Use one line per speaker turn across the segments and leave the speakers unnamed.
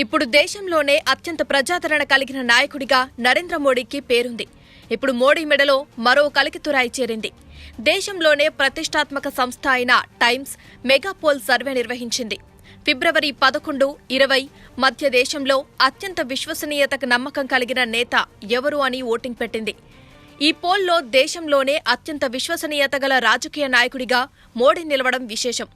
ఇప్పుడు దేశంలోనే అత్యంత ప్రజాదరణ కలిగిన నాయకుడిగా నరేంద్ర మోడీకి పేరుంది. ఇప్పుడు మోడీ మెడలో మరో కలికితురాయి చేరింది. దేశంలోనే ప్రతిష్టాత్మక సంస్థ అయిన టైమ్స్ మెగాపోల్ సర్వే నిర్వహించింది. ఫిబ్రవరి 11, 20 మధ్య దేశంలో అత్యంత విశ్వసనీయతకు నమ్మకం కలిగిన నేత ఎవరు అని ఓటింగ్ పెట్టింది. ఈ పోల్లో దేశంలోనే అత్యంత విశ్వసనీయత గల రాజకీయ నాయకుడిగా మోడీ నిలవడం విశేషం.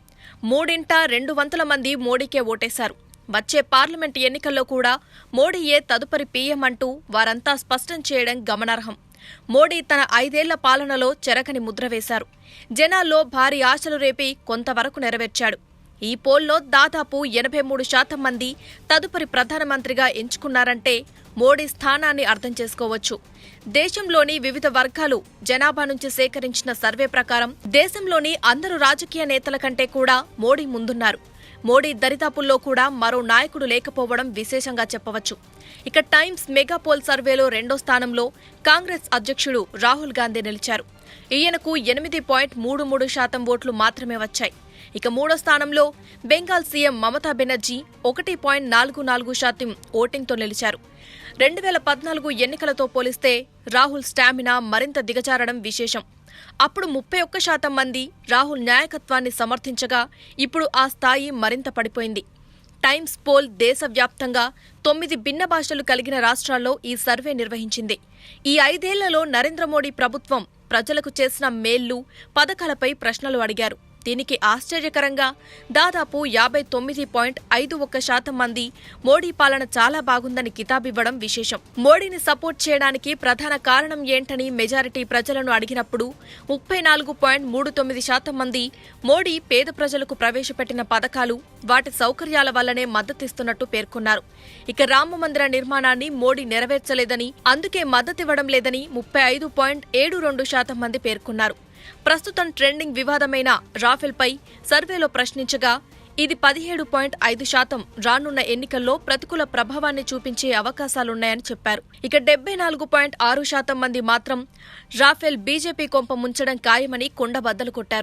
3/2 మంది మోడీకే ఓటేశారు. వచ్చే పార్లమెంట్ ఎన్నికల్లో కూడా మోడీయే తదుపరి పీఎం అంటూ వారంతా స్పష్టం చేయడం గమనార్హం. మోడీ తన 5 ఏళ్ల పాలనలో చెరగని ముద్ర వేశారు. జనాల్లో భారీ ఆశలు రేపి కొంతవరకు నెరవేర్చాడు. ఈ పోల్లో దాదాపు 83% మంది తదుపరి ప్రధానమంత్రిగా ఎంచుకున్నారంటే మోడీ స్థానాన్ని అర్థం చేసుకోవచ్చు. దేశంలోని వివిధ వర్గాలు జనాభా నుంచి సేకరించిన సర్వే ప్రకారం దేశంలోని అందరు రాజకీయ నేతల కంటే కూడా మోడీ ముందున్నారు. మోడీ దరిదాపుల్లో కూడా మరో నాయకుడు లేకపోవడం విశేషంగా చెప్పవచ్చు. ఇక టైమ్స్ మెగాపోల్ సర్వేలో 2వ స్థానంలో కాంగ్రెస్ అధ్యక్షుడు రాహుల్ గాంధీ నిలిచారు. ఈయనకు 8.33% ఓట్లు మాత్రమే వచ్చాయి. ఇక 3వ స్థానంలో బెంగాల్ సీఎం మమతా బెనర్జీ 1.44% ఓటింగ్తో నిలిచారు. 2014 ఎన్నికలతో పోలిస్తే రాహుల్ స్టామినా మరింత దిగజారడం విశేషం. అప్పుడు 31% మంది రాహుల్ నాయకత్వాన్ని సమర్థించగా ఇప్పుడు ఆ స్థాయి మరింత పడిపోయింది. టైమ్స్ పోల్ దేశవ్యాప్తంగా 9 భిన్న భాషలు కలిగిన రాష్ట్రాల్లో ఈ సర్వే నిర్వహించింది. ఈ 5 ఏళ్లలో నరేంద్ర మోడీ ప్రభుత్వం ప్రజలకు చేసిన మేళ్లు, పథకాలపై ప్రశ్నలు అడిగారు. దీనికి ఆశ్చర్యకరంగా దాదాపు 59.51% మంది మోడీ పాలన చాలా బాగుందని కితాబివ్వడం విశేషం. మోడీని సపోర్ట్ చేయడానికి ప్రధాన కారణం ఏంటని మెజారిటీ ప్రజలను అడిగినప్పుడు 34.39% మంది మోడీ పేద ప్రజలకు ప్రవేశపెట్టిన పథకాలు, వాటి సౌకర్యాల వల్లనే మద్దతిస్తున్నట్టు పేర్కొన్నారు. ఇక రామ మందిర నిర్మాణాన్ని మోడీ నెరవేర్చలేదని, అందుకే మద్దతివ్వడం లేదని 35.72% మంది పేర్కొన్నారు. ప్రస్తుతం ట్రెండింగ్ వివాదమైన రాఫెల్పై సర్వేలో ప్రశ్నించగా ఇది 17.5% రానున్న ఎన్నికల్లో ప్రతికూల ప్రభావాన్ని చూపించే అవకాశాలున్నాయని చెప్పారు. ఇక 74.6% మంది మాత్రం రాఫెల్ బీజేపీ కొంప ముంచడం ఖాయమని కుండబద్దలు కొట్టారు.